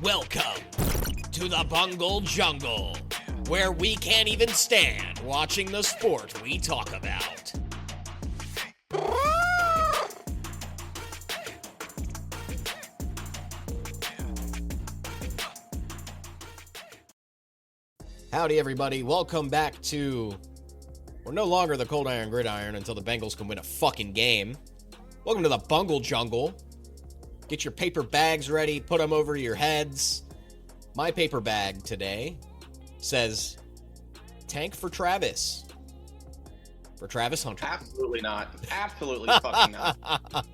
Welcome to the Bungle Jungle, where we can't even stand watching the sport we talk about. Howdy, everybody. Welcome back to... We're no longer the Coldiron Gridiron until the Bengals can win a fucking game. Welcome to the Bungle Jungle. Get your paper bags ready. Put them over your heads. My paper bag today says, tank for Travis. For Travis Hunter. Absolutely not. Absolutely fucking not.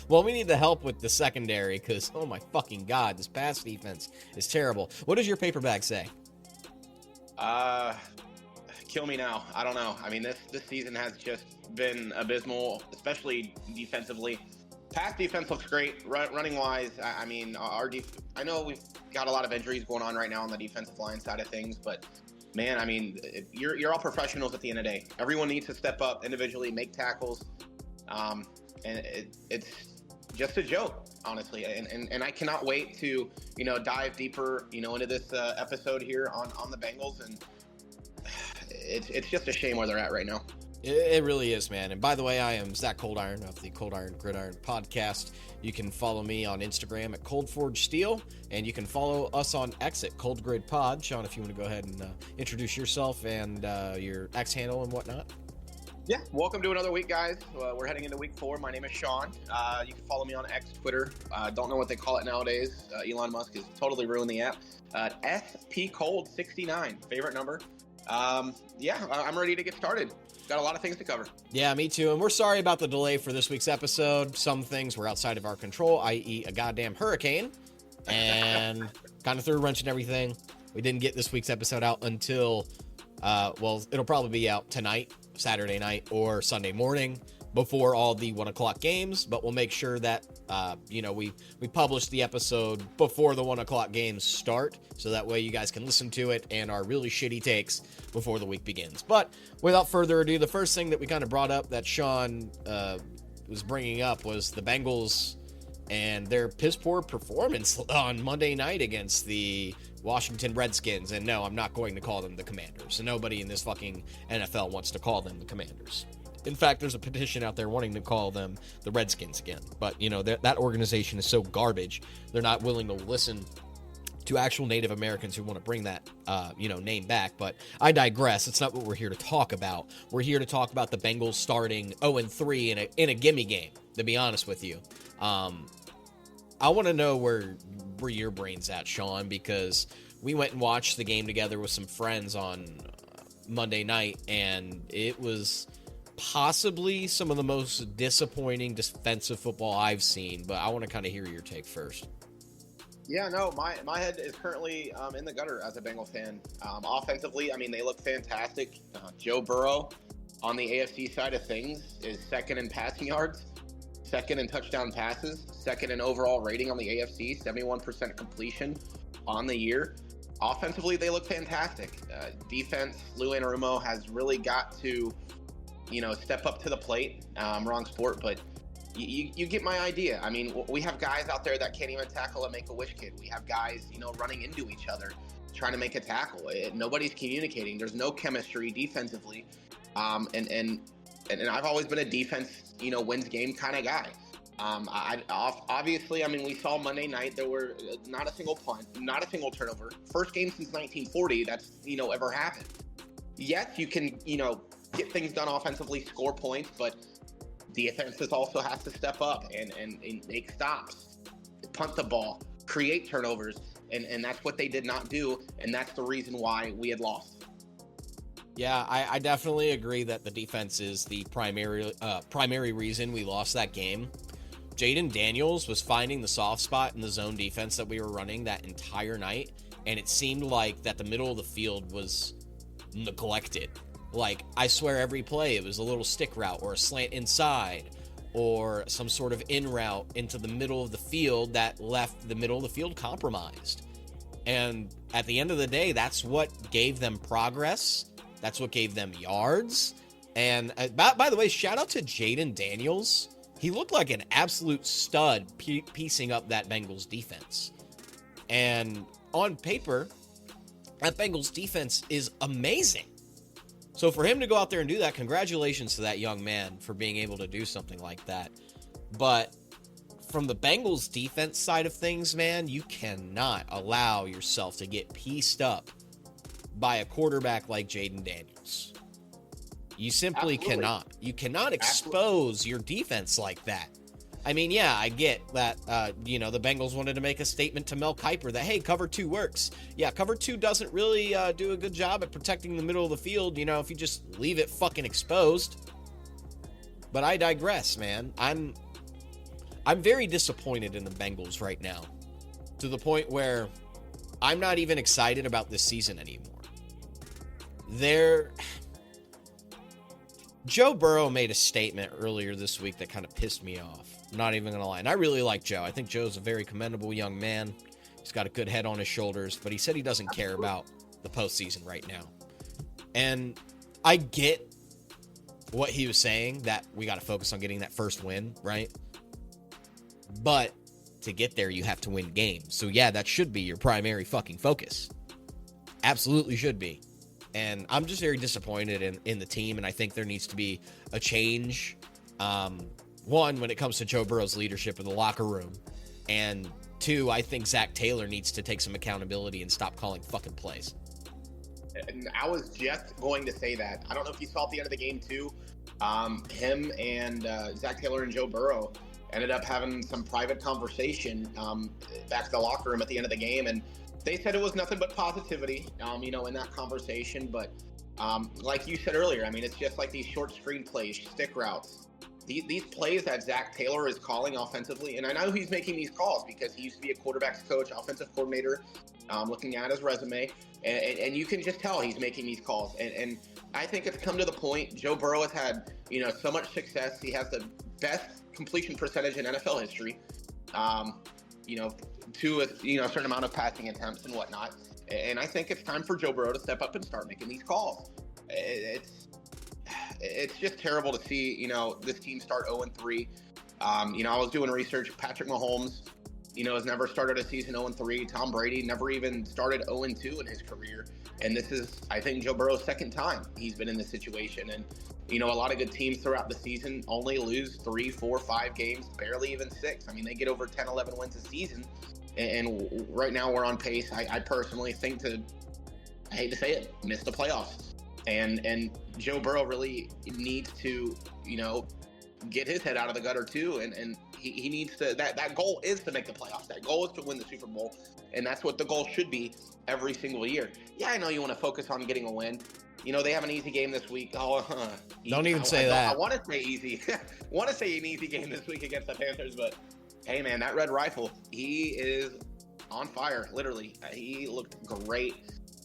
Well, we need the help with the secondary because, oh my fucking God, this pass defense is terrible. What does your paper bag say? Kill me now. I don't know. I mean, this season has just been abysmal, especially defensively. Pass defense looks great. Running wise, I mean, I know we've got a lot of injuries going on right now on the defensive line side of things, but man, I mean, you're all professionals at the end of the day. Everyone needs to step up individually, make tackles, and it's just a joke, honestly. And I cannot wait to dive deeper into this episode here on the Bengals, and it's just a shame where they're at right now. It really is, man. And by the way, I am Zach Coldiron of the Coldiron Gridiron podcast. You can follow me on Instagram at ColdForgeSteel, and you can follow us on X at ColdGridPod. Sean, if you want to go ahead and introduce yourself and your X handle and whatnot. Yeah, welcome to another week, guys. We're heading into week 4. My name is Sean. You can follow me on X, Twitter. Don't know what they call it nowadays. Elon Musk has totally ruined the app. SPCold69, favorite number. Yeah, I'm ready to get started. Got a lot of things to cover. Yeah, me too. And we're sorry about the delay for this week's episode. Some things were outside of our control, i.e. a goddamn hurricane, and kind of threw a wrench in everything. We didn't get this week's episode out until, it'll probably be out tonight, Saturday night, or Sunday morning before all the 1 o'clock games. But we'll make sure that, we publish the episode before the 1 o'clock games start. So that way you guys can listen to it and our really shitty takes before the week begins. But without further ado, the first thing that we kind of brought up that Sean was bringing up was the Bengals and their piss poor performance on Monday night against the Washington Redskins. And no, I'm not going to call them the Commanders. Nobody in this fucking NFL wants to call them the Commanders. In fact, there's a petition out there wanting to call them the Redskins again. But, that organization is so garbage, they're not willing to listen to actual Native Americans who want to bring that, name back. But I digress. It's not what we're here to talk about. We're here to talk about the Bengals starting 0-3 in a gimme game, to be honest with you. I want to know where your brain's at, Sean, because we went and watched the game together with some friends on Monday night, and it was possibly some of the most disappointing defensive football I've seen. But I want to kind of hear your take first. Yeah, no, my head is currently in the gutter as a Bengal fan. Offensively, I mean, they look fantastic. Joe Burrow on the AFC side of things is second in passing yards, second in touchdown passes, second in overall rating on the AFC, 71% completion on the year. Offensively, they look fantastic. Defense, Lou Anarumo has really got to, step up to the plate. Wrong sport, but you get my idea. I mean, we have guys out there that can't even tackle a Make-A-Wish kid. We have guys, running into each other, trying to make a tackle. Nobody's communicating. There's no chemistry defensively. And I've always been a defense, wins game kind of guy. Obviously, I mean, we saw Monday night, there were not a single punt, not a single turnover. First game since 1940 that's, ever happened. Yes, you can, get things done offensively, score points, but defenses also has to step up and make stops, punt the ball, create turnovers, and that's what they did not do, and that's the reason why we had lost. Yeah, I definitely agree that the defense is the primary reason we lost that game. Jaden Daniels was finding the soft spot in the zone defense that we were running that entire night, and it seemed like that the middle of the field was neglected. Like, I swear every play, it was a little stick route or a slant inside or some sort of in route into the middle of the field that left the middle of the field compromised. And at the end of the day, that's what gave them progress. That's what gave them yards. And by the way, shout out to Jaden Daniels. He looked like an absolute stud piecing up that Bengals defense. And on paper, that Bengals defense is amazing. So for him to go out there and do that, congratulations to that young man for being able to do something like that. But from the Bengals defense side of things, man, you cannot allow yourself to get pieced up by a quarterback like Jaden Daniels. You simply cannot. You cannot expose your defense like that. I mean, yeah, I get that, the Bengals wanted to make a statement to Mel Kiper that, hey, cover 2 works. Yeah, cover 2 doesn't really do a good job at protecting the middle of the field, if you just leave it fucking exposed. But I digress, man. I'm very disappointed in the Bengals right now, to the point where I'm not even excited about this season anymore. Joe Burrow made a statement earlier this week that kind of pissed me off. I'm not even going to lie. And I really like Joe. I think Joe's a very commendable young man. He's got a good head on his shoulders, but he said he doesn't care about the postseason right now. And I get what he was saying, that we got to focus on getting that first win, right? But to get there, you have to win games. So yeah, that should be your primary fucking focus. Absolutely should be. And I'm just very disappointed in the team, and I think there needs to be a change. One, when it comes to Joe Burrow's leadership in the locker room. And 2, I think Zach Taylor needs to take some accountability and stop calling fucking plays. And I was just going to say that. I don't know if you saw at the end of the game, too. Him and Zach Taylor and Joe Burrow ended up having some private conversation back to the locker room at the end of the game. And they said it was nothing but positivity, in that conversation. But like you said earlier, I mean, it's just like these short screen plays, stick routes. These plays that Zach Taylor is calling offensively, and I know he's making these calls because he used to be a quarterback's coach, offensive coordinator, looking at his resume, and you can just tell he's making these calls. And I think it's come to the point, Joe Burrow has had, so much success. He has the best completion percentage in NFL history, to a certain amount of passing attempts and whatnot. And I think it's time for Joe Burrow to step up and start making these calls. It's just terrible to see, this team start 0-3. I was doing research. Patrick Mahomes, has never started a season 0-3. Tom Brady never even started 0-2 in his career. And this is, I think, Joe Burrow's second time he's been in this situation. And, a lot of good teams throughout the season only lose 3, 4, 5 games, barely even 6. I mean, they get over 10, 11 wins a season. And right now we're on pace. I personally think I hate to say it, miss the playoffs. And Joe Burrow really needs to, get his head out of the gutter too. And he needs to, that goal is to make the playoffs. That goal is to win the Super Bowl. And that's what the goal should be every single year. Yeah, I know you want to focus on getting a win. They have an easy game this week. Don't even say that. I want to say easy. Want to say an easy game this week against the Panthers, but hey, man, that Red Rifle, he is on fire, literally. He looked great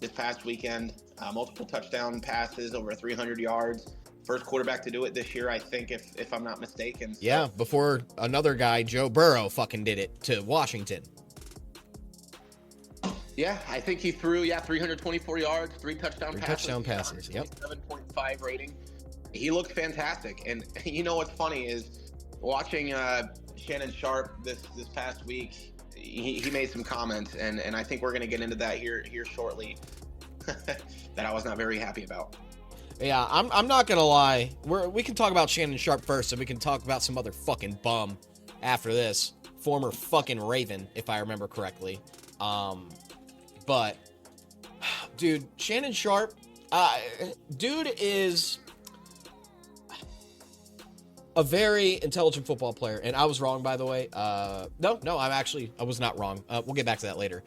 this past weekend. Multiple touchdown passes, over 300 yards. First quarterback to do it this year, I think, if I'm not mistaken. So, yeah, before another guy, Joe Burrow, fucking did it to Washington. Yeah, I think he threw, 324 yards, 3 touchdown passes. Touchdown passes, yep. 7.5 rating. He looked fantastic. And what's funny is watching Shannon Sharp this past week, he made some comments, and I think we're going to get into that here shortly that I was not very happy about. Yeah, I'm not going to lie. We can talk about Shannon Sharp first, and we can talk about some other fucking bum after this. Former fucking Raven, if I remember correctly. But, dude, Shannon Sharp, dude is a very intelligent football player, and I was wrong, by the way. No, I was not wrong. We'll get back to that later.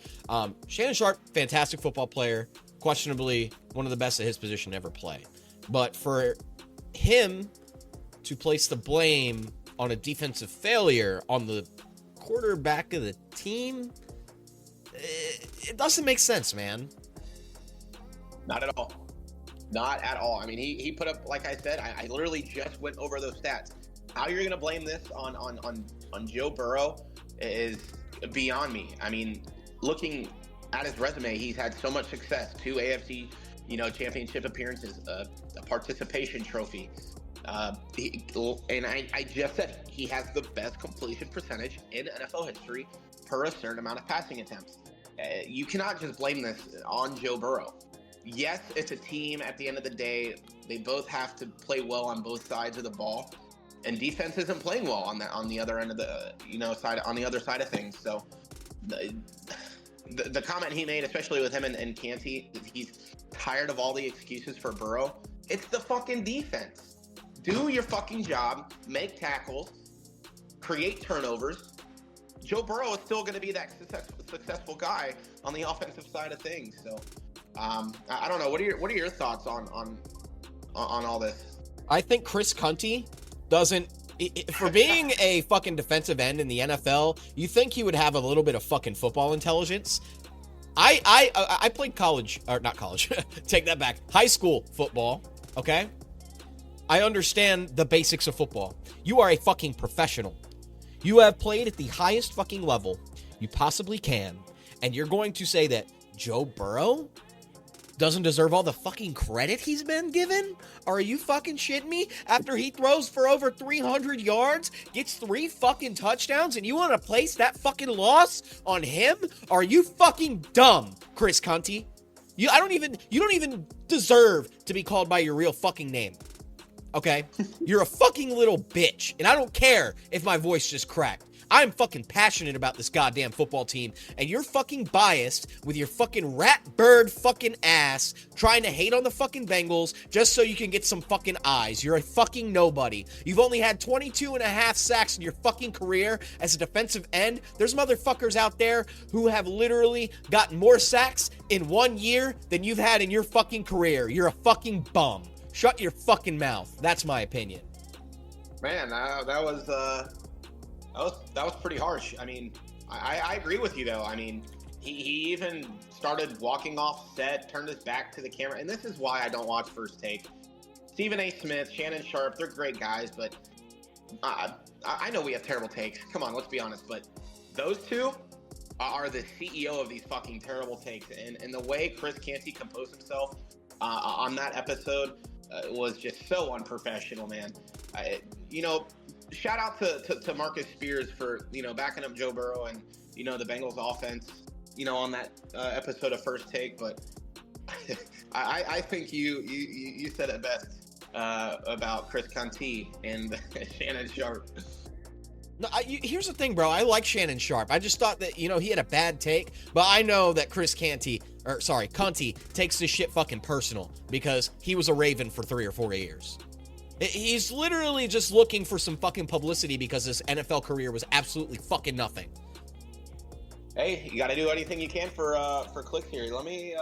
Shannon Sharp, fantastic football player, questionably one of the best at his position to ever play. But for him to place the blame on a defensive failure on the quarterback of the team, it doesn't make sense, man. Not at all. Not at all. I mean, he put up, like I said, I literally just went over those stats. How you're going to blame this on Joe Burrow is beyond me. I mean, looking at his resume, he's had so much success. 2 AFC, championship appearances, a participation trophy. And I just said he has the best completion percentage in NFL history per a certain amount of passing attempts. you cannot just blame this on Joe Burrow. Yes, it's a team. At the end of the day, they both have to play well on both sides of the ball, and defense isn't playing well on the other end of the side, on the other side of things. So the comment he made, especially with him and Canty, he's tired of all the excuses for Burrow. It's the fucking defense. Do your fucking job, make tackles, create turnovers. Joe Burrow is still going to be that successful guy on the offensive side of things. So I don't know. What are your thoughts on all this? I think Chris Cunty doesn't. For being a fucking defensive end in the NFL, you think he would have a little bit of fucking football intelligence. I played college, or not college, take that back, high school football, okay? I understand the basics of football. You are a fucking professional. You have played at the highest fucking level you possibly can, and you're going to say that Joe Burrow doesn't deserve all the fucking credit he's been given? Are you fucking shitting me? After he throws for over 300 yards, gets 3 fucking touchdowns, and you want to place that fucking loss on him? Are you fucking dumb, Chris Cunty? You don't even deserve to be called by your real fucking name. Okay? You're a fucking little bitch, and I don't care if my voice just cracked. I'm fucking passionate about this goddamn football team, and you're fucking biased with your fucking rat bird fucking ass trying to hate on the fucking Bengals just so you can get some fucking eyes. You're a fucking nobody. You've only had 22 and a half sacks in your fucking career as a defensive end. There's motherfuckers out there who have literally gotten more sacks in 1 year than you've had in your fucking career. You're a fucking bum. Shut your fucking mouth. That's my opinion. Man, that was pretty harsh. I mean, I agree with you, though. I mean, he even started walking off set, turned his back to the camera, and this is why I don't watch First Take. Stephen A. Smith, Shannon Sharp, they're great guys, but I know we have terrible takes. Come on, let's be honest. But those two are the CEO of these fucking terrible takes. And the way Chris Canty composed himself on that episode was just so unprofessional, man. Shout out to Marcus Spears for, backing up Joe Burrow and, the Bengals offense, on that episode of First Take. But I think you said it best about Chris Cunty and Shannon Sharp. No, here's the thing, bro. I like Shannon Sharp. I just thought that, he had a bad take, but I know that Cunty takes this shit fucking personal because he was a Raven for 3 or 4 years. He's literally just looking for some fucking publicity because his NFL career was absolutely fucking nothing. Hey, you got to do anything you can for clicks here. Let me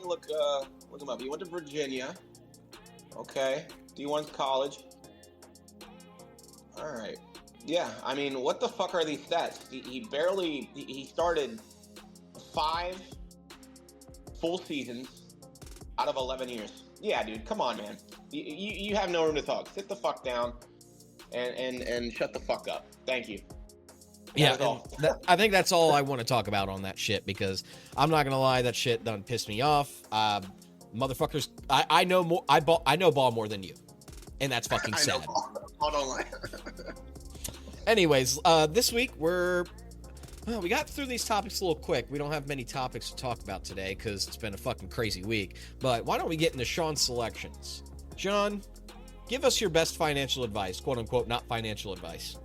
look him up. He went to Virginia. Okay. D1's college. All right. Yeah, I mean, what the fuck are these stats? He started 5 full seasons out of 11 years. Yeah, dude, come on, man. You have no room to talk. Sit the fuck down and shut the fuck up. Thank you. Yeah, I think that's all I want to talk about on that shit because I'm not gonna lie, that shit done pissed me off. Motherfuckers, I know more. I know ball more than you, and that's fucking sad. Hold on. Anyways, this week we got through these topics a little quick. We don't have many topics to talk about today because it's been a fucking crazy week. But why don't we get into Sean's selections? Sean, give us your best financial advice, quote unquote, not financial advice.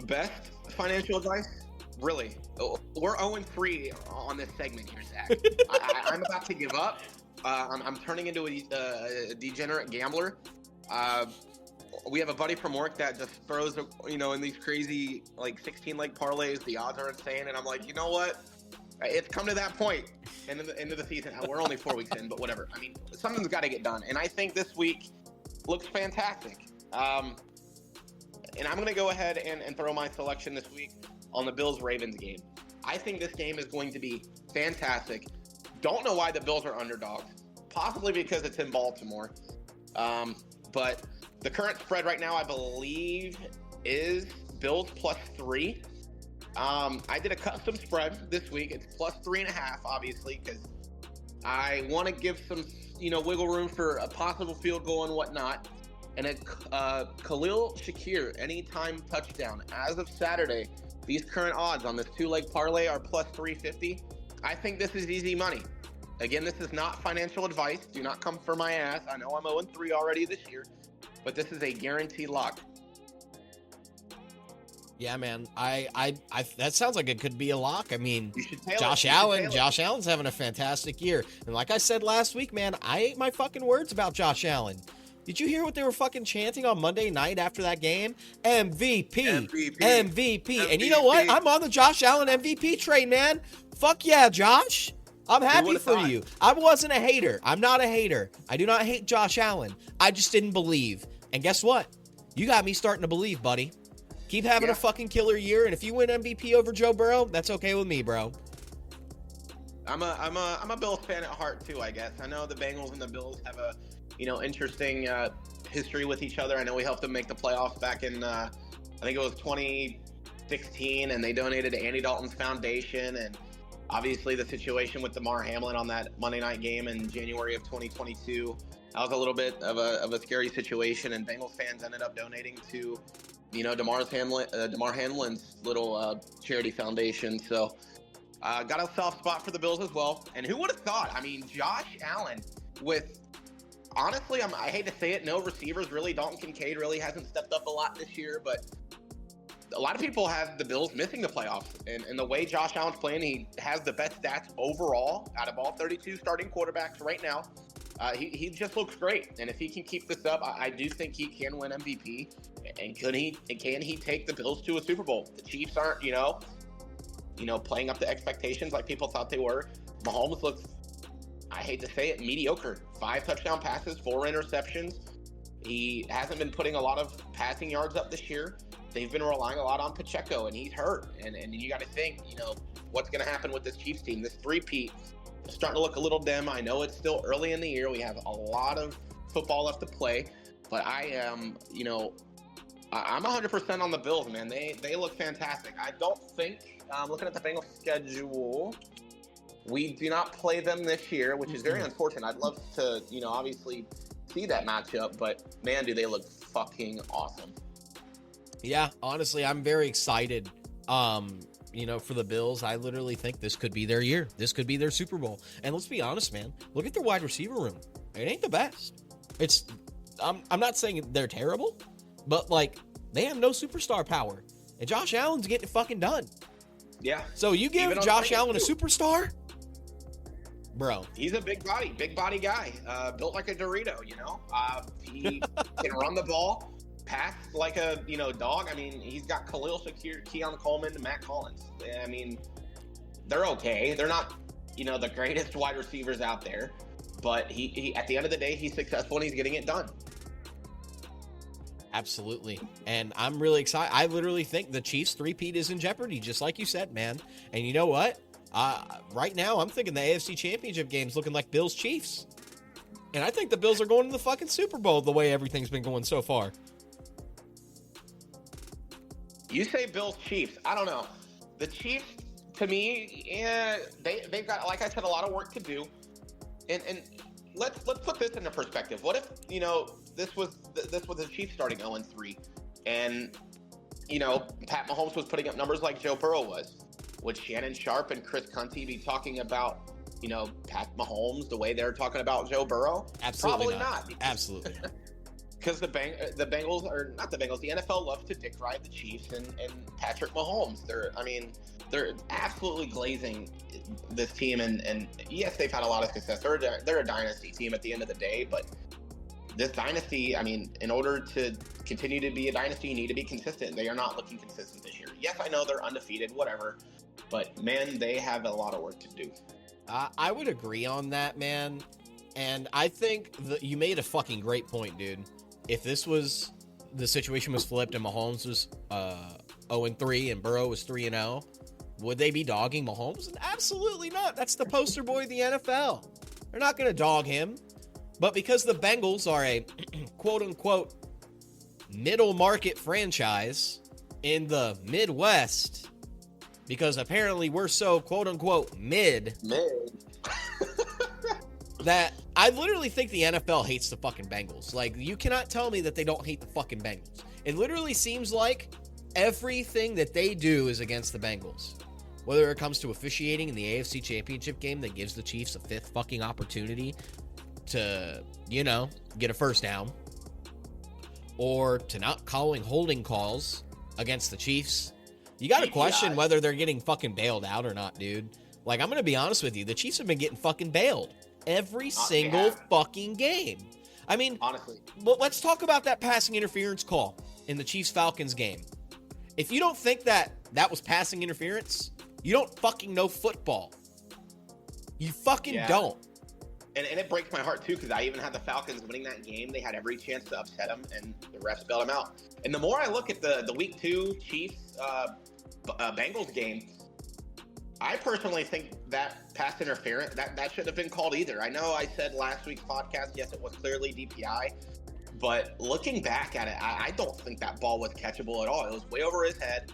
Best financial advice? Really? We're 0-3 on this segment here, Zach. I'm about to give up. I'm turning into a degenerate gambler. We have a buddy from work that just throws, in these crazy, 16-leg parlays. The odds are insane. And I'm like, you know what? It's come to that point end of the season. We're only 4 weeks in, but whatever. I mean, something's got to get done. And I think this week looks fantastic. And I'm going to go ahead and throw my selection this week on the Bills-Ravens game. I think this game is going to be fantastic. Don't know why the Bills are underdogs. Possibly because it's in Baltimore. But the current spread right now, I believe, is Bills +3. I did a custom spread this week. It's +3.5, obviously, because I want to give some, wiggle room for a possible field goal and whatnot. And Khalil Shakir, anytime touchdown, as of Saturday, these current odds on this 2-leg parlay are plus 350. I think this is easy money. Again, this is not financial advice. Do not come for my ass. I know I'm 0-3 already this year, but this is a guaranteed lock. Yeah, man. I that sounds like it could be a lock. I mean, Josh Allen's having a fantastic year. And like I said last week, man, I ate my fucking words about Josh Allen. Did you hear what they were fucking chanting on Monday night after that game? MVP. And you know what? I'm on the Josh Allen MVP train, man. Fuck yeah, Josh. I'm happy for you. I wasn't a hater. I'm not a hater. I do not hate Josh Allen. I just didn't believe. And guess what? You got me starting to believe, buddy. Keep having a fucking killer year, and if you win MVP over Joe Burrow, that's okay with me, bro. I'm a Bills fan at heart too, I guess. I know the Bengals and the Bills have a interesting history with each other. I know we helped them make the playoffs back in I think it was 2016, and they donated to Andy Dalton's foundation, and obviously the situation with Damar Hamlin on that Monday night game in January of 2022. That was a little bit of a scary situation, and Bengals fans ended up donating to Damar Hamlin's little charity foundation. So got a soft spot for the Bills as well. And who would have thought? I mean, Josh Allen with, honestly, I hate to say it, no receivers really. Dalton Kincaid really hasn't stepped up a lot this year, but a lot of people have the Bills missing the playoffs. And the way Josh Allen's playing, he has the best stats overall out of all 32 starting quarterbacks right now. He just looks great, and if he can keep this up, I do think he can win MVP. And can he take the Bills to a Super Bowl? The Chiefs aren't, playing up to expectations like people thought they were. Mahomes looks, I hate to say it, mediocre. 5 touchdown passes, 4 interceptions. He hasn't been putting a lot of passing yards up this year. They've been relying a lot on Pacheco, and he's hurt. And you got to think, what's going to happen with this Chiefs team? This three-peat is starting to look a little dim. I know it's still early in the year. We have a lot of football left to play. But I am, I'm 100% on the Bills, man. They look fantastic. I don't think, looking at the Bengals schedule, we do not play them this year, which is very unfortunate. I'd love to, obviously see that matchup, but man, do they look fucking awesome. Yeah, honestly, I'm very excited, for the Bills. I literally think this could be their year. This could be their Super Bowl. And let's be honest, man. Look at their wide receiver room. It ain't the best. I'm not saying they're terrible, but, they have no superstar power. And Josh Allen's getting it fucking done. Yeah. So you give Josh Allen a superstar? Bro. He's a big body guy. Built like a Dorito, He can run the ball, pass like a, dog. I mean, he's got Khalil Shakir, Keon Coleman, and Matt Collins. I mean, they're okay. They're not, the greatest wide receivers out there. But he at the end of the day, he's successful and he's getting it done. Absolutely. And I'm really excited. I literally think the Chiefs three-peat is in jeopardy, just like you said, man. And you know what? Right now, I'm thinking the AFC Championship game's looking like Bills-Chiefs. And I think the Bills are going to the fucking Super Bowl the way everything's been going so far. You say Bills-Chiefs. I don't know. The Chiefs, to me, they've got, like I said, a lot of work to do. And let's put this into perspective. What if, this was the Chiefs starting 0-3, and Pat Mahomes was putting up numbers like Joe Burrow was? Would Shannon Sharp and Chris Cunty be talking about Pat Mahomes the way they're talking about Joe Burrow? Absolutely Probably not. Absolutely. Because the Bengals, or not the Bengals, the NFL loves to dick ride the Chiefs and Patrick Mahomes. They're absolutely glazing this team, and yes, they've had a lot of success. They're a dynasty team at the end of the day, but this dynasty, in order to continue to be a dynasty, you need to be consistent. They are not looking consistent this year. Yes, I know they're undefeated, whatever, but man, they have a lot of work to do. I would agree on that, man, and I think you made a fucking great point, dude. If the situation was flipped and Mahomes was 0-3 and Burrow was 3-0, would they be dogging Mahomes? Absolutely not. That's the poster boy of the NFL. They're not going to dog him. But because the Bengals are a quote-unquote middle market franchise in the Midwest, because apparently we're so quote-unquote mid, that I literally think the NFL hates the fucking Bengals. You cannot tell me that they don't hate the fucking Bengals. It literally seems like Everything that they do is against the Bengals. Whether it comes to officiating in the AFC Championship game that gives the Chiefs a fifth fucking opportunity to, get a first down, or to not calling holding calls against the Chiefs. You got to question whether they're getting fucking bailed out or not, dude. Like, I'm going to be honest with you. The Chiefs have been getting fucking bailed every single fucking game. I mean, honestly. But let's talk about that passing interference call in the Chiefs-Falcons game. If you don't think that was passing interference, you don't fucking know football. You fucking don't. And it breaks my heart, too, because I even had the Falcons winning that game. They had every chance to upset them, and the refs bailed them out. And the more I look at the Week 2 Chiefs-Bengals game, I personally think that pass interference, that shouldn't have been called either. I know I said last week's podcast, yes, it was clearly DPI. But looking back at it, I don't think that ball was catchable at all. It was way over his head.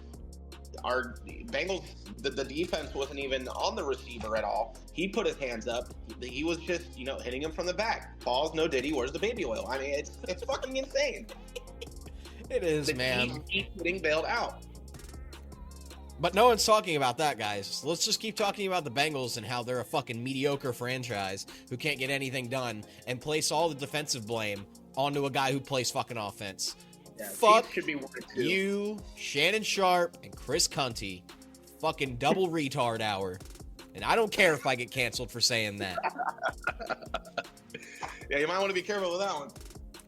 Our Bengals, the defense wasn't even on the receiver at all. He put his hands up. He was just, hitting him from the back. Balls, no diddy. Where's the baby oil? I mean, it's fucking insane. It is, man. The team getting bailed out. But no one's talking about that, guys. Let's just keep talking about the Bengals and how they're a fucking mediocre franchise who can't get anything done and place all the defensive blame onto a guy who plays fucking offense. Yeah, fuck should be you, Shannon Sharp, and Chris Cunty. Fucking double retard hour. And I don't care if I get canceled for saying that. Yeah, you might want to be careful with that one.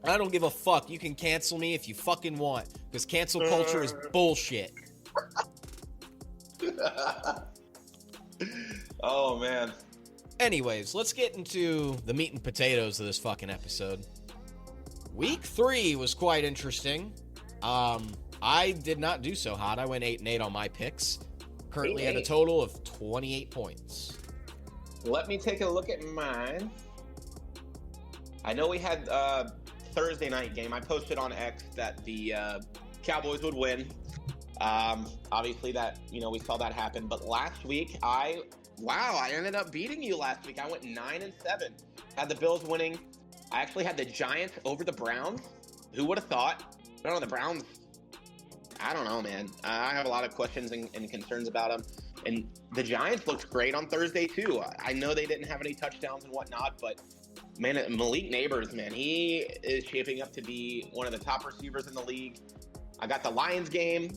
I don't give a fuck. You can cancel me if you fucking want, because cancel culture is bullshit. Oh, man. Anyways, let's get into the meat and potatoes of this fucking episode. Week 3 was quite interesting. I did not do so hot. I went 8-8 on my picks. Currently at a total of 28 points. Let me take a look at mine. I know we had Thursday night game. I posted on X that the Cowboys would win. Obviously that, we saw that happen. But last week, I ended up beating you last week. I went 9-7. Had the Bills winning. I actually had the Giants over the Browns. Who would have thought? I don't know, the Browns, I don't know, man. I have a lot of questions and concerns about them. And the Giants looked great on Thursday, too. I know they didn't have any touchdowns and whatnot, but, man, Malik Neighbors, man, he is shaping up to be one of the top receivers in the league. I got the Lions game,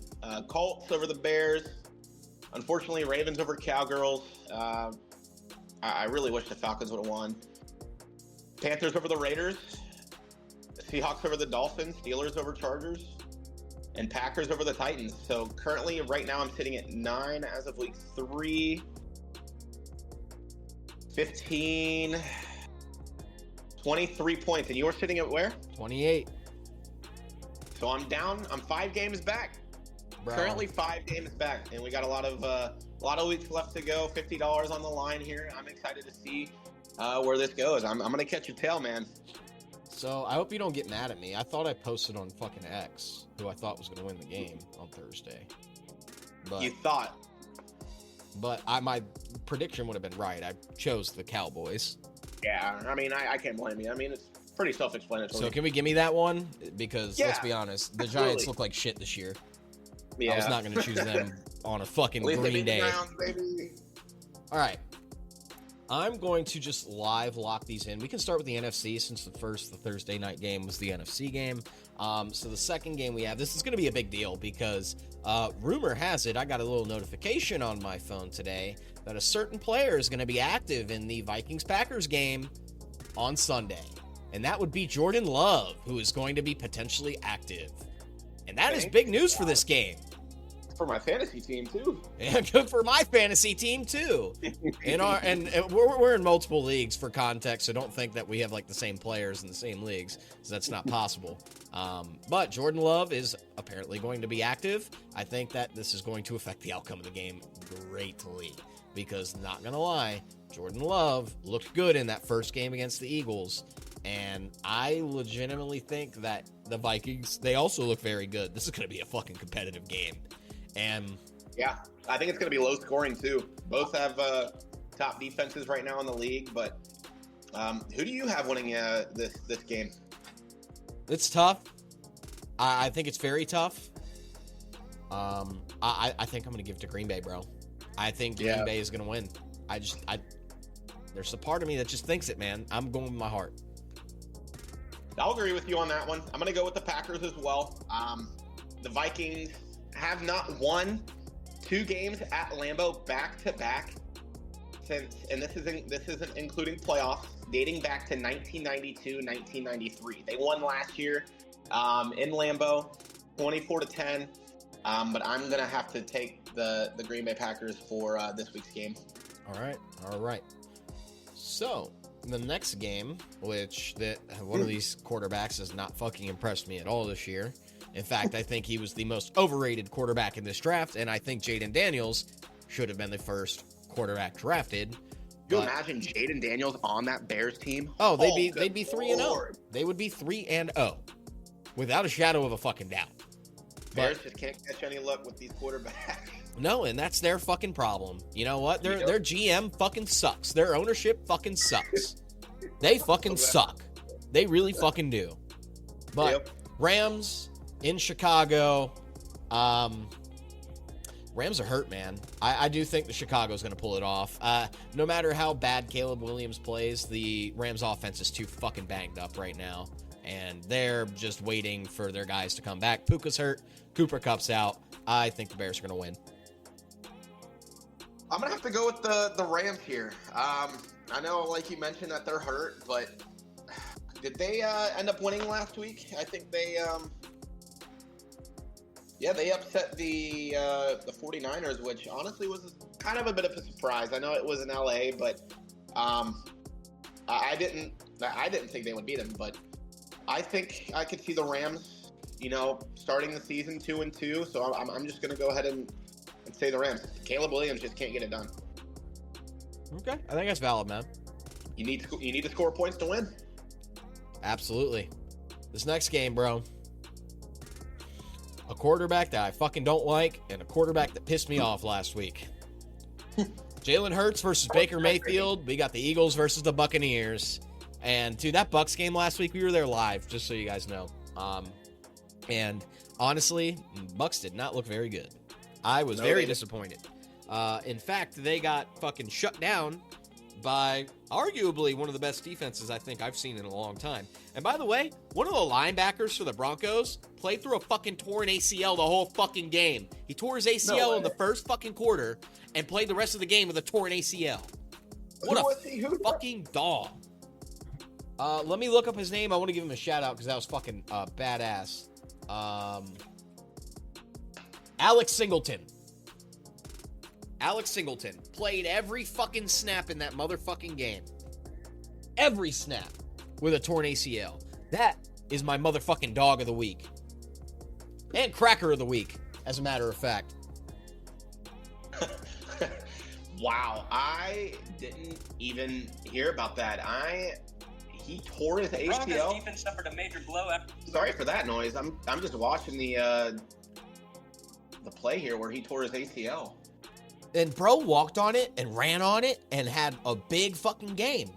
Colts over the Bears. Unfortunately, Ravens over Cowgirls. I really wish the Falcons would have won. Panthers over the Raiders, Seahawks over the Dolphins, Steelers over Chargers, and Packers over the Titans. So currently, right now, I'm sitting at 9 as of week 3. 15, 23 points. And you were sitting at where? 28. So I'm down. I'm 5 games back. Bro. Currently 5 games back, and we got a lot of weeks left to go. $50 on the line here. I'm excited to see where this goes. I'm gonna catch your tail, man. So I hope you don't get mad at me. I thought I posted on fucking X who I thought was gonna win the game on Thursday. But You thought? But my prediction would have been right. I chose the Cowboys. Yeah, I mean, I can't blame you. I mean, it's pretty self-explanatory. So can we give me that one? Because let's be honest, the absolutely. Giants look like shit this year. Yeah. I was not going to choose them on a fucking At least they green beat the day. Browns, baby. All right. I'm going to just live lock these in. We can start with the NFC since the Thursday night game was the NFC game. So the second game we have, this is going to be a big deal because rumor has it, I got a little notification on my phone today that a certain player is going to be active in the Vikings-Packers game on Sunday. And that would be Jordan Love, who is going to be potentially active. And that is big news for this game. For my fantasy team, too. And good for my fantasy team, too. And we're in multiple leagues for context, so don't think that we have, like, the same players in the same leagues, because that's not possible. But Jordan Love is apparently going to be active. I think that this is going to affect the outcome of the game greatly, because, not going to lie, Jordan Love looked good in that first game against the Eagles, and I legitimately think that the Vikings, they also look very good. This is going to be a fucking competitive game. And yeah, I think it's going to be low scoring too. Both have top defenses right now in the league, but who do you have winning this game? It's tough. I think it's very tough. I think I'm going to give it to Green Bay, bro. I think Green Bay is going to win. There's a part of me that just thinks it, man. I'm going with my heart. I'll agree with you on that one. I'm going to go with the Packers as well. The Vikings have not won 2 games at Lambeau back-to-back since, and this isn't including playoffs, dating back to 1992, 1993. They won last year in Lambeau, 24-10. But I'm going to have to take the Green Bay Packers for this week's game. All right. So, the next game, which one of these quarterbacks has not fucking impressed me at all this year. In fact, I think he was the most overrated quarterback in this draft, and I think Jaden Daniels should have been the first quarterback drafted. Can you imagine Jaden Daniels on that Bears team? Oh, they'd be 3-0. They would be 3-0 without a shadow of a fucking doubt. Bears just can't catch any luck with these quarterbacks. No, and that's their fucking problem. You know what? Their GM fucking sucks. Their ownership fucking sucks. They fucking suck. They really fucking do. But Rams in Chicago, Rams are hurt, man. I do think the Chicago's going to pull it off. No matter how bad Caleb Williams plays, the Rams offense is too fucking banged up right now. And they're just waiting for their guys to come back. Puka's hurt. Cooper Kupp's out. I think the Bears are going to win. I'm going to have to go with the Rams here. I know, like you mentioned, that they're hurt, but did they end up winning last week? I think they upset the 49ers, which honestly was kind of a bit of a surprise. I know it was in LA, but I didn't think they would beat them, but I think I could see the Rams, starting the season 2-2. So I'm just going to go ahead and say the Rams. Caleb Williams just can't get it done. Okay, I think that's valid, man. You need to score points to win. Absolutely. This next game, bro. A quarterback that I fucking don't like and a quarterback that pissed me off last week. Jalen Hurts versus Baker Mayfield. We got the Eagles versus the Buccaneers. And, dude, that Bucs game last week, we were there live, just so you guys know. And, honestly, Bucs did not look very good. I was very disappointed. In fact, they got fucking shut down by arguably one of the best defenses I think I've seen in a long time. And by the way, one of the linebackers for the Broncos played through a fucking torn ACL the whole fucking game. He tore his ACL in the first fucking quarter and played the rest of the game with a torn ACL. What a fucking dog. Let me look up his name. I want to give him a shout out because that was fucking badass. Alex Singleton. Alex Singleton played every fucking snap in that motherfucking game. Every snap with a torn ACL. That is my motherfucking dog of the week. And cracker of the week, as a matter of fact. Wow, I didn't even hear about that. He tore his ACL. Broncos defense suffered a major blow after. Sorry for that noise. I'm just watching the play here where he tore his ACL. And bro walked on it and ran on it and had a big fucking game.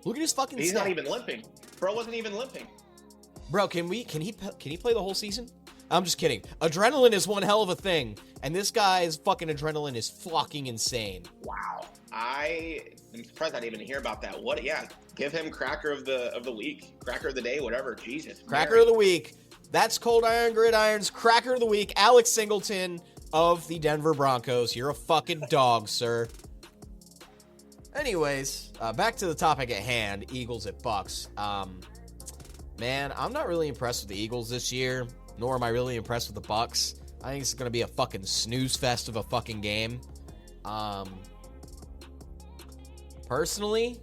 Look at his fucking He's snap. not even limping. Bro wasn't even limping. Bro, can he play the whole season? I'm just kidding. Adrenaline is one hell of a thing, and this guy's fucking adrenaline is fucking insane. Wow. I am surprised I didn't even hear about that. Give him cracker of the week, cracker of the day, whatever. Jesus. Cracker of the week. That's Coldiron Gridiron's cracker of the week. Alex Singleton of the Denver Broncos. You're a fucking dog, sir. Anyways, back to the topic at hand, Eagles at Bucks. Man, I'm not really impressed with the Eagles this year, nor am I really impressed with the Bucks. I think it's going to be a fucking snooze fest of a fucking game. Personally,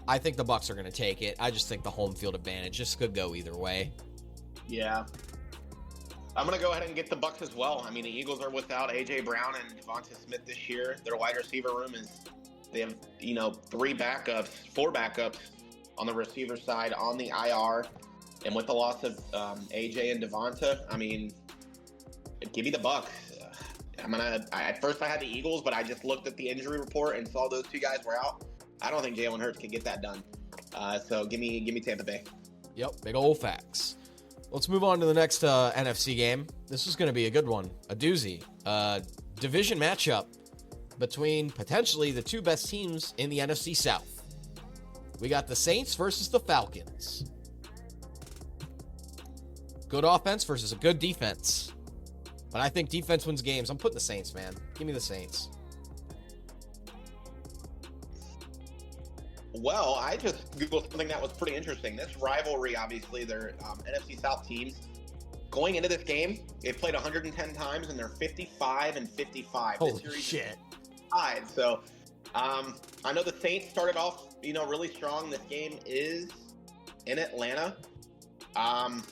I think the Bucks are going to take it. I just think the home field advantage just could go either way. Yeah. I'm going to go ahead and get the Bucks as well. I mean, the Eagles are without A.J. Brown and Devonta Smith this year. Their wide receiver room they have, 4 backups on the receiver side on the IR. And with the loss of A.J. and Devonta, I mean, give me the Bucks. At first I had the Eagles, but I just looked at the injury report and saw those 2 guys were out. I don't think Jalen Hurts can get that done. So give me Tampa Bay. Yep, big old facts. Let's move on to the next NFC game. This is going to be a good one, a doozy. Division matchup between potentially the two best teams in the NFC South. We got the Saints versus the Falcons. Good offense versus a good defense. But I think defense wins games. I'm putting the Saints, man. Give me the Saints. Well, I just Googled something that was pretty interesting. This rivalry, obviously, they're NFC South teams. Going into this game, they've played 110 times, and they're 55-55. Holy shit. Tied. So, I know the Saints started off, really strong. This game is in Atlanta. I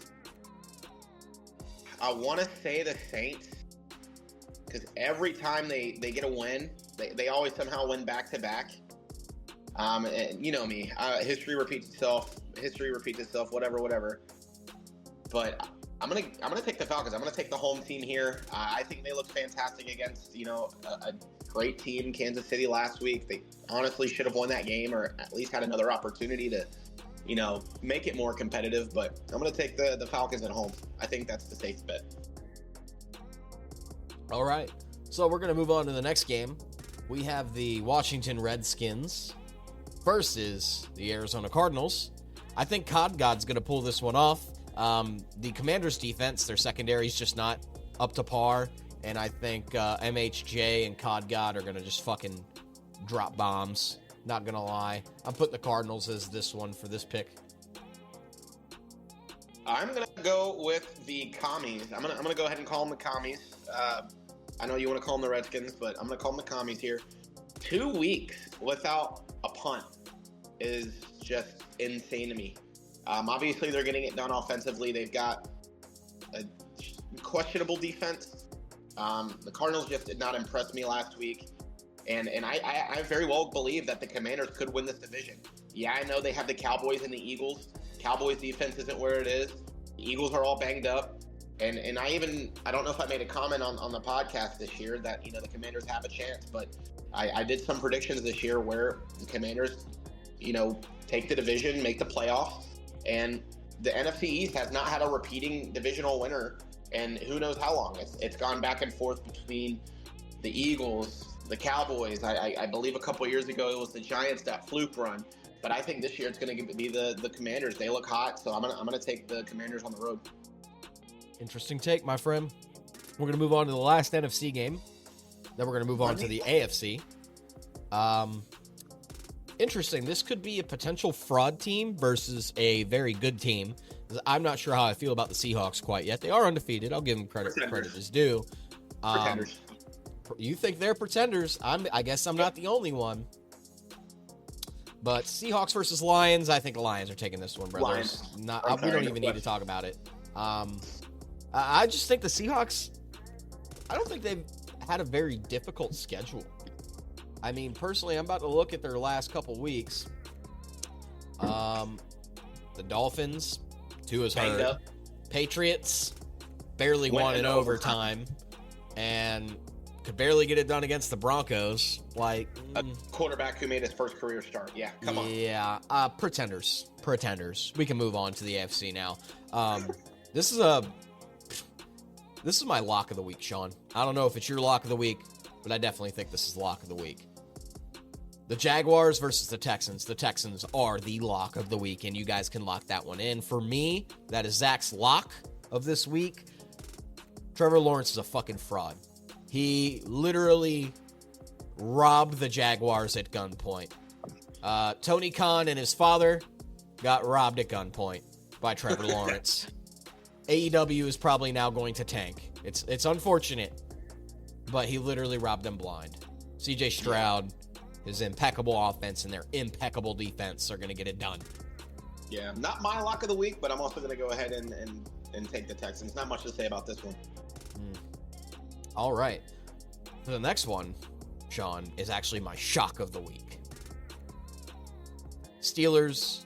want to say the Saints, because every time they get a win, they always somehow win back-to-back. And you know me, history repeats itself, whatever. But I'm gonna take the Falcons. I'm gonna take the home team here. I think they look fantastic against, a great team, Kansas City last week. They honestly should have won that game, or at least had another opportunity to, make it more competitive. But I'm gonna take the Falcons at home. I think that's the safe bet. All right, so we're gonna move on to the next game. We have the Washington Redskins versus the Arizona Cardinals. I think Cod God's going to pull this one off. The Commanders' defense, their secondary is just not up to par, and I think MHJ and Cod God are going to just fucking drop bombs. Not going to lie. I'm putting the Cardinals as this one for this pick. I'm going to go with the Commies. I'm going to go ahead and call them the Commies. I know you want to call them the Redskins, but I'm going to call them the Commies here. 2 weeks without a punt is just insane to me. Obviously, they're getting it done offensively. They've got a questionable defense. The Cardinals just did not impress me last week. And I very well believe that the Commanders could win this division. Yeah, I know they have the Cowboys and the Eagles. Cowboys defense isn't where it is. The Eagles are all banged up. And I don't know if I made a comment on the podcast this year that, the Commanders have a chance, but I did some predictions this year where the Commanders, take the division, make the playoffs, and the NFC East has not had a repeating divisional winner, and who knows how long. It's gone back and forth between the Eagles, the Cowboys. I believe a couple years ago it was the Giants, that fluke run, but I think this year it's going to be the Commanders. They look hot, so I'm gonna take the Commanders on the road. Interesting take, my friend. We're going to move on to the last NFC game. Then we're going to move on to the AFC. Interesting. This could be a potential fraud team versus a very good team. I'm not sure how I feel about the Seahawks quite yet. They are undefeated. I'll give them credit where credit is due. Pretenders. You think they're pretenders. I guess I'm not the only one. But Seahawks versus Lions, I think the Lions are taking this one, brothers. We don't even need to talk about it. I just think the Seahawks, I don't think they've had a very difficult schedule. I mean, personally, I'm about to look at their last couple weeks. The Dolphins, Tua's hurt. Patriots, barely won in overtime. And could barely get it done against the Broncos. Like a quarterback who made his first career start. Yeah, come on. Yeah, pretenders. We can move on to the AFC now. This is my lock of the week, Sean. I don't know if it's your lock of the week, but I definitely think this is lock of the week. The Jaguars versus the Texans. The Texans are the lock of the week, and you guys can lock that one in. For me, that is Zach's lock of this week. Trevor Lawrence is a fucking fraud. He literally robbed the Jaguars at gunpoint. Tony Khan and his father got robbed at gunpoint by Trevor Lawrence. AEW is probably now going to tank. It's unfortunate, but he literally robbed them blind. CJ Stroud, his impeccable offense and their impeccable defense are going to get it done. Yeah, not my lock of the week, but I'm also going to go ahead and take the Texans. Not much to say about this one. All right. For the next one, Sean, is actually my shock of the week. Steelers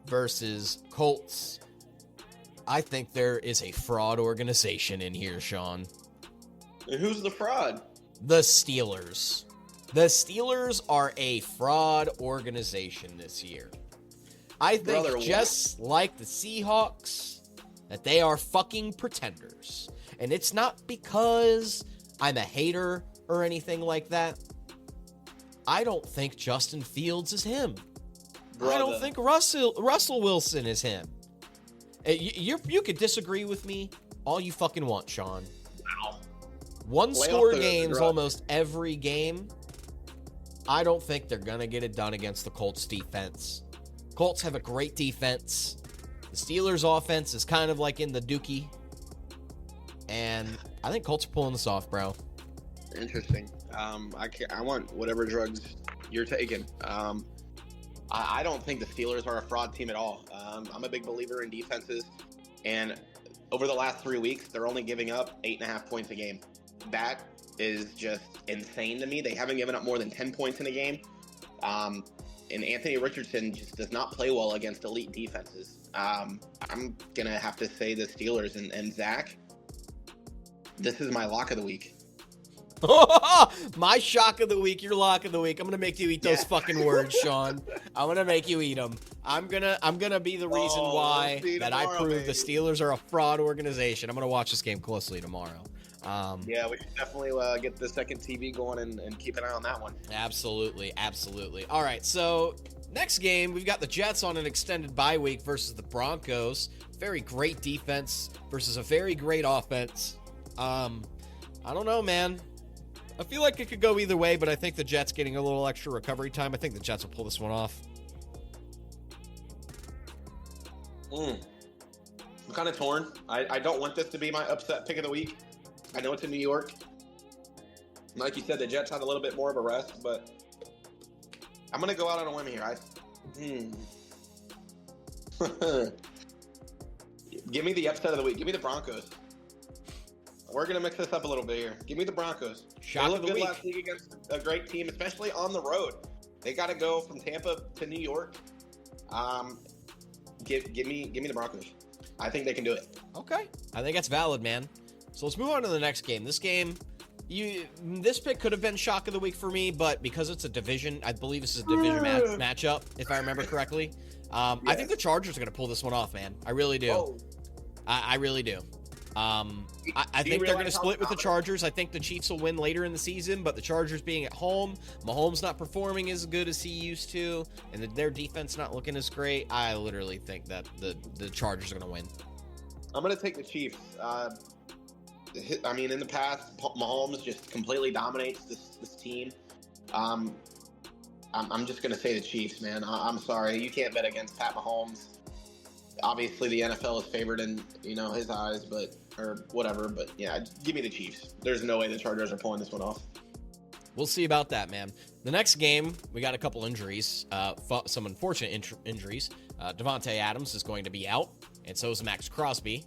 versus Colts. I think there is a fraud organization in here, Sean. And who's the fraud? The Steelers. The Steelers are a fraud organization this year. I think like the Seahawks, that they are fucking pretenders. And it's not because I'm a hater or anything like that. I don't think Justin Fields is him. Brother. I don't think Russell Wilson is him. You could disagree with me all you fucking want, Sean. Wow. One-score games almost every game. I don't think they're going to get it done against the Colts defense. Colts have a great defense. The Steelers' offense is kind of like in the dookie. And I think Colts are pulling this off, bro. Interesting. I want whatever drugs you're taking. I don't think the Steelers are a fraud team at all. I'm a big believer in defenses. And over the last 3 weeks, they're only giving up 8.5 points a game. That is just insane to me. They haven't given up more than 10 points in a game. And Anthony Richardson just does not play well against elite defenses. I'm going to have to say the Steelers and Zach. This is my lock of the week. My shock of the week, your lock of the week. I'm going to make you eat those fucking words, Sean. I'm going to make you eat them. I'm going to be the reason why that I prove the Steelers are a fraud organization. I'm going to watch this game closely tomorrow. Yeah, we should definitely get the second TV going and keep an eye on that one. Absolutely. All right, so next game, we've got the Jets on an extended bye week versus the Broncos. Very great defense versus a very great offense. I don't know, man. I feel like it could go either way, but I think the Jets getting a little extra recovery time. I think the Jets will pull this one off. I'm kind of torn. I don't want this to be my upset pick of the week. I know it's in New York. Like you said, the Jets had a little bit more of a rest, but I'm going to go out on a whim here. Give me the upset of the week. Give me the Broncos. We're going to mix this up a little bit here. Give me the Broncos. They looked good last week against a great team, especially on the road. They got to go from Tampa to New York. Give me the Broncos. I think they can do it. Okay. I think that's valid, man. So let's move on to the next game. This game, this pick could have been shock of the week for me, but because it's a division, I believe this is a division matchup, if I remember correctly. Yes. I think the Chargers are going to pull this one off, man. I really do. Oh. I really do. I think they're going to split with the Chargers. I think the Chiefs will win later in the season, but the Chargers being at home, Mahomes not performing as good as he used to, and their defense not looking as great, I literally think that the Chargers are going to win. I'm going to take the Chiefs. I mean, in the past, Mahomes just completely dominates this team. I'm just going to say the Chiefs, man. I'm sorry. You can't bet against Pat Mahomes. Obviously, the NFL is favored in, his eyes, or whatever. But, yeah, give me the Chiefs. There's no way the Chargers are pulling this one off. We'll see about that, man. The next game, we got a couple injuries, some unfortunate injuries. Devontae Adams is going to be out, and so is Max Crosby.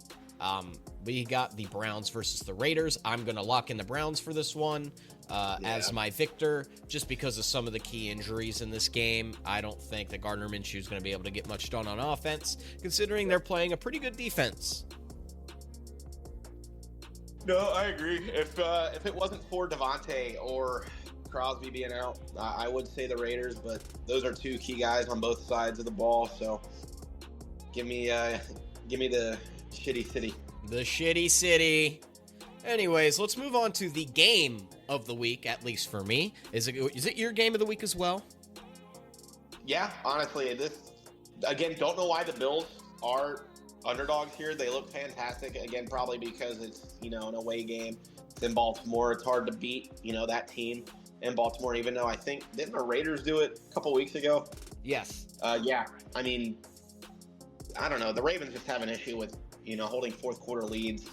We got the Browns versus the Raiders. I'm going to lock in the Browns for this one as my victor, just because of some of the key injuries in this game. I don't think that Gardner Minshew is going to be able to get much done on offense, considering they're playing a pretty good defense. No, I agree. If it wasn't for Devontae or Crosby being out, I would say the Raiders, but those are two key guys on both sides of the ball. So give me the shitty city. The shitty city. Anyways, let's move on to the game of the week, at least for me. Is it your game of the week as well? Yeah, honestly, don't know why the Bills are underdogs here. They look fantastic. Again, probably because it's, an away game. It's in Baltimore. It's hard to beat, that team in Baltimore, even though I think, didn't the Raiders do it a couple weeks ago? Yes. Yeah. I mean, I don't know. The Ravens just have an issue with, holding fourth quarter leads.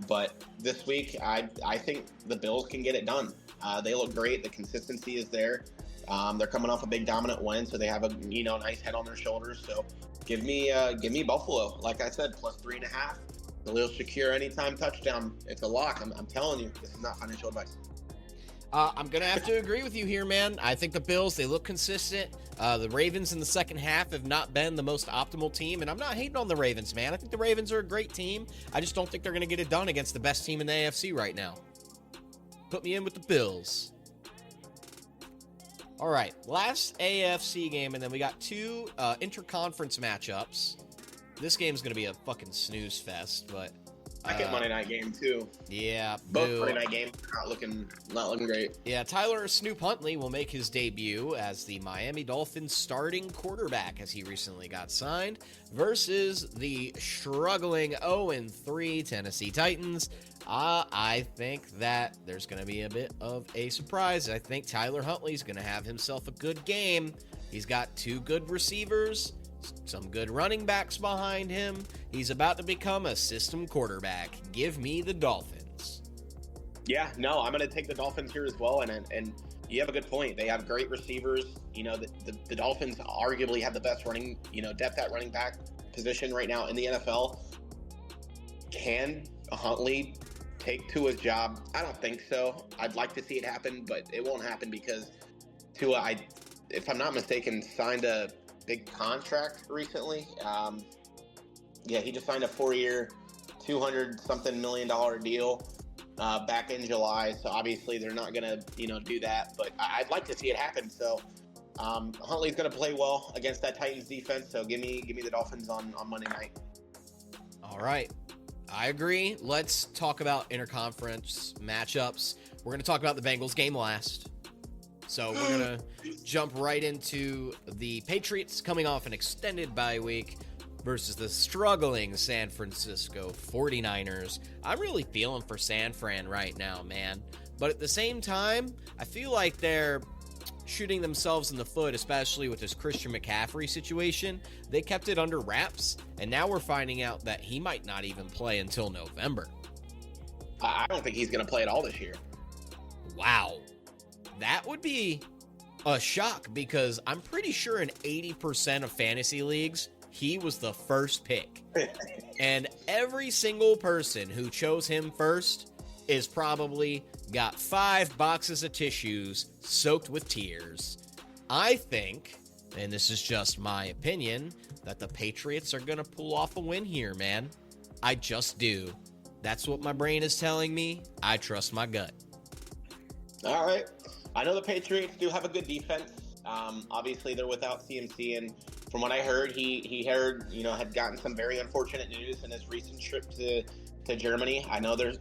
But this week, I think the Bills can get it done. They look great. The consistency is there. They're coming off a big dominant win, so they have a nice head on their shoulders. So give me Buffalo. Like I said, plus 3.5. Khalil Shakir anytime touchdown. It's a lock. I'm telling you, this is not financial advice. I'm going to have to agree with you here, man. I think the Bills, they look consistent. The Ravens in the second half have not been the most optimal team, and I'm not hating on the Ravens, man. I think the Ravens are a great team. I just don't think they're going to get it done against the best team in the AFC right now. Put me in with the Bills. All right, last AFC game, and then we got two interconference matchups. This game's going to be a fucking snooze fest, but Second Monday night game too. yeah, Both Monday night games not looking great. Yeah, Tyler Snoop Huntley will make his debut as the Miami Dolphins starting quarterback as he recently got signed versus the struggling 0-3 Tennessee Titans. I think that there's going to be a bit of a surprise. I think Tyler Huntley's going to have himself a good game. He's got 2 good receivers, some good running backs behind him. He's about to become a system quarterback. Give me the Dolphins. Yeah, no, I'm going to take the Dolphins here as well. And you have a good point. They have great receivers. You know, the Dolphins arguably have the best running, depth at running back position right now in the NFL. Can Huntley take Tua's job? I don't think so. I'd like to see it happen, but it won't happen because Tua, if I'm not mistaken, signed a big contract recently. Yeah, he just signed a 4-year, $200-something million deal back in July. So obviously they're not gonna, do that. But I'd like to see it happen. So Huntley's gonna play well against that Titans defense. So give me the Dolphins on Monday night. All right. I agree. Let's talk about interconference matchups. We're going to talk about the Bengals game last. So we're going to jump right into the Patriots coming off an extended bye week versus the struggling San Francisco 49ers. I'm really feeling for San Fran right now, man. But at the same time, I feel like they're shooting themselves in the foot, especially with this Christian McCaffrey situation. They kept it under wraps, and now we're finding out that he might not even play until November. I don't think he's going to play at all this year. Wow. That would be a shock because I'm pretty sure in 80% of fantasy leagues, he was the first pick. And every single person who chose him first is probably got 5 boxes of tissues soaked with tears. I think, and this is just my opinion, that the Patriots are going to pull off a win here, man. I just do. That's what my brain is telling me. I trust my gut. All right. I know the Patriots do have a good defense. Obviously, they're without CMC, and from what I heard, he had gotten some very unfortunate news in his recent trip to Germany. I know there's,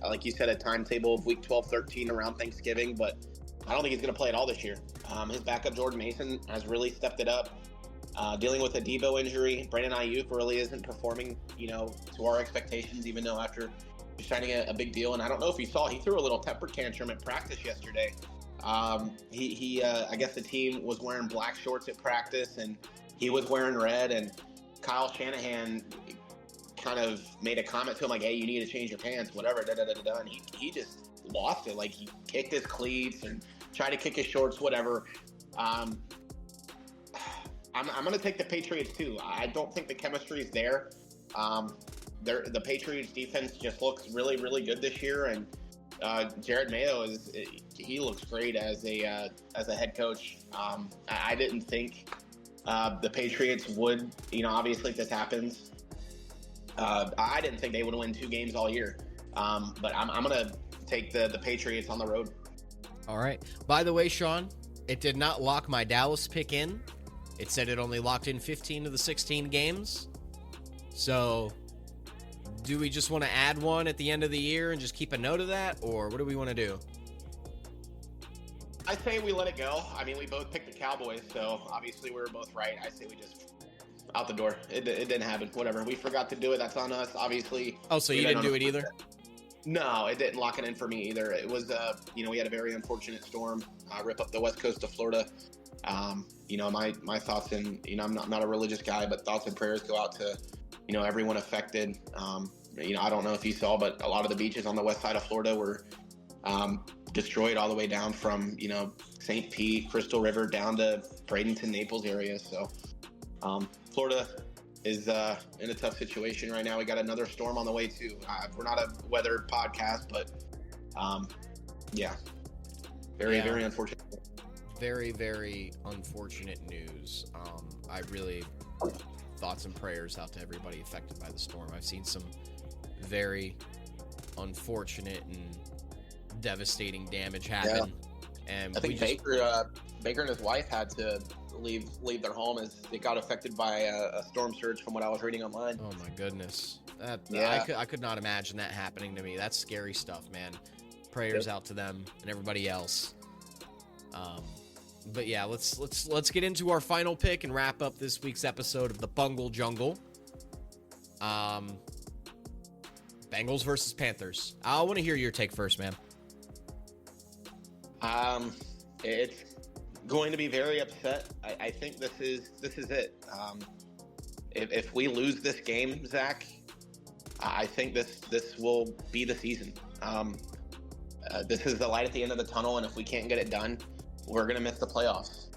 like you said, a timetable of week 12, 13 around Thanksgiving, but I don't think he's going to play at all this year. His backup, Jordan Mason, has really stepped it up. Dealing with a Debo injury, Brandon Ayuk really isn't performing, to our expectations, even though after signing a big deal. And I don't know if you saw, he threw a little temper tantrum at practice yesterday. I guess the team was wearing black shorts at practice, and he was wearing red, and Kyle Shanahan kind of made a comment to him like, hey, you need to change your pants, whatever, and he just lost it. Like, he kicked his cleats and tried to kick his shorts, whatever. I'm going to take the Patriots too. I don't think the chemistry is there. The Patriots defense just looks really, really good this year, and Jared Mayo he looks great as a head coach. I didn't think the Patriots would, obviously if this happens, I didn't think they would win 2 games all year. But I'm going to take the Patriots on the road. All right. By the way, Sean, it did not lock my Dallas pick in. It said it only locked in 15 of the 16 games. So do we just want to add one at the end of the year and just keep a note of that? Or what do we want to do? I say we let it go. I mean, we both picked the Cowboys, so obviously we were both right. I say we just out the door. It didn't happen. Whatever. We forgot to do it. That's on us. Obviously. Oh, so you didn't do it either? No, it didn't lock it in for me either. It was, we had a very unfortunate storm rip up the west coast of Florida. My thoughts and, I'm not a religious guy, but thoughts and prayers go out to, everyone affected. I don't know if you saw, but a lot of the beaches on the west side of Florida were destroyed all the way down from, St. Pete, Crystal River, down to Bradenton, Naples area. So Florida is in a tough situation right now. We got another storm on the way too. We're not a weather podcast, but very unfortunate. Very, very unfortunate news. I really thoughts and prayers out to everybody affected by the storm. I've seen some very unfortunate and devastating damage happen. Yeah. And I think Baker and his wife had to leave their home as it got affected by a storm surge from what I was reading online. Oh my goodness. Yeah. I could not imagine that happening to me. That's scary stuff, man. Prayers out to them and everybody else. But yeah, let's get into our final pick and wrap up this week's episode of the Bungle Jungle. Bengals versus Panthers. I want to hear your take first, man. It's going to be very upset. I think this is it. If we lose this game, Zach, I think this will be the season. This is the light at the end of the tunnel, and if we can't get it done, we're going to miss the playoffs.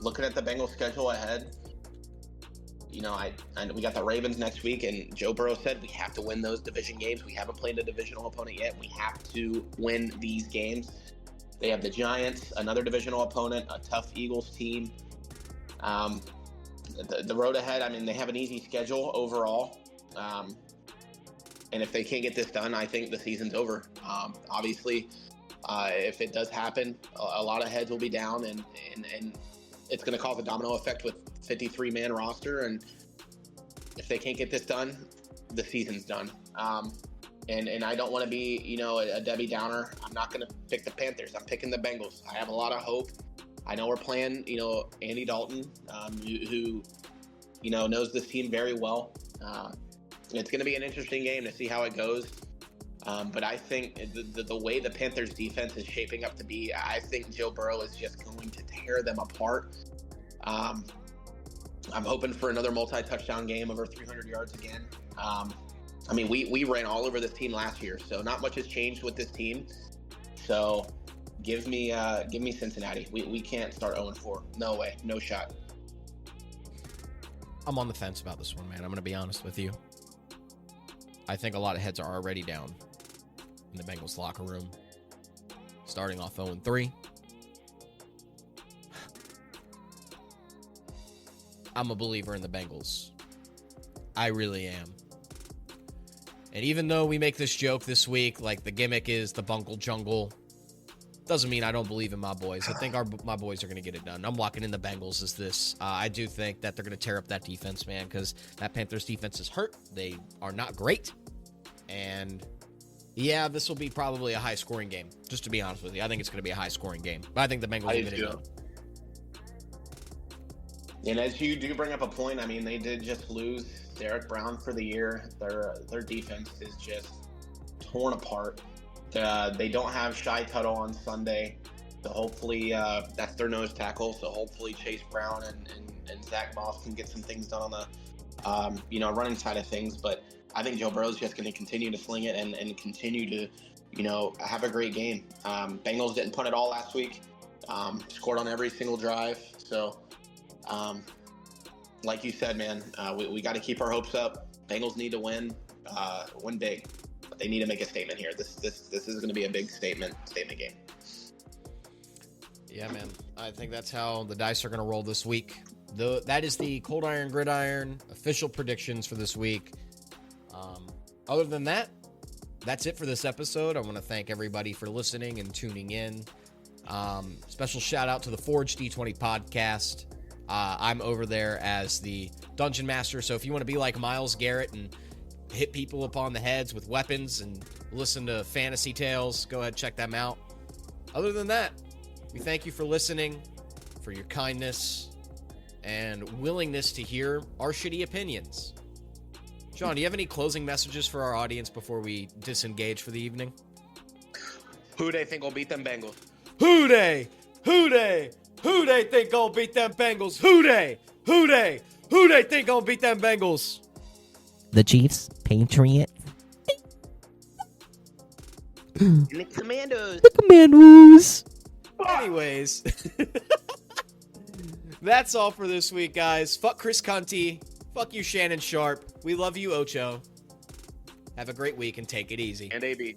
Looking at the Bengals schedule ahead, we got the Ravens next week, and Joe Burrow said we have to win those division games. We haven't played a divisional opponent yet. We have to win these games. They have the Giants, another divisional opponent, a tough Eagles team. The road ahead, I mean, they have an easy schedule overall. And if they can't get this done, I think the season's over. Obviously, if it does happen, a lot of heads will be down, and it's going to cause a domino effect with 53-man roster. And if they can't get this done, the season's done. And I don't want to be, a Debbie Downer. I'm not going to pick the Panthers. I'm picking the Bengals. I have a lot of hope. I know we're playing, Andy Dalton, who knows this team very well. It's going to be an interesting game to see how it goes. But I think the way the Panthers defense is shaping up to be, I think Joe Burrow is just going to tear them apart. I'm hoping for another multi-touchdown game, over 300 yards again. We ran all over this team last year, so not much has changed with this team. So give me Cincinnati. We can't start 0-4. No way. No shot. I'm on the fence about this one, man. I'm going to be honest with you. I think a lot of heads are already down in the Bengals locker room. Starting off 0-3. I'm a believer in the Bengals. I really am. And even though we make this joke this week, like the gimmick is the Bungle Jungle, doesn't mean I don't believe in my boys. I think my boys are going to get it done. I'm locking in the Bengals as this. I do think that they're going to tear up that defense, man, because that Panthers defense is hurt. They are not great. And yeah, this will be probably a high-scoring game, just to be honest with you. I think it's going to be a high-scoring game. But I think the Bengals will get it done. And as you do bring up a point, they did just lose Derek Brown for the year. Their defense is just torn apart. They don't have Shy Tuttle on Sunday, so hopefully that's their nose tackle. So hopefully Chase Brown and Zach Moss can get some things done on the running side of things. But I think Joe Burrow's just going to continue to sling it and continue to have a great game. Bengals didn't punt at all last week. Scored on every single drive. So like you said, man, we got to keep our hopes up. Bengals need to win big. But they need to make a statement here. This is going to be a big statement game. Yeah, man. I think that's how the dice are going to roll this week. That is the Coldiron Gridiron official predictions for this week. Other than that, that's it for this episode. I want to thank everybody for listening and tuning in. Special shout out to the Forge D20 podcast. I'm over there as the Dungeon Master, so if you want to be like Myles Garrett and hit people upon the heads with weapons and listen to fantasy tales, go ahead and check them out. Other than that, we thank you for listening, for your kindness, and willingness to hear our shitty opinions. Sean, do you have any closing messages for our audience before we disengage for the evening? Who they think will beat them Bengals? Who they think gonna beat them Bengals? Who they think gonna beat them Bengals? The Chiefs, Patriots, and the Commandos. the Commandos. Anyways, that's all for this week, guys. Fuck Chris Cunty. Fuck you, Shannon Sharp. We love you, Ocho. Have a great week and take it easy. And AB.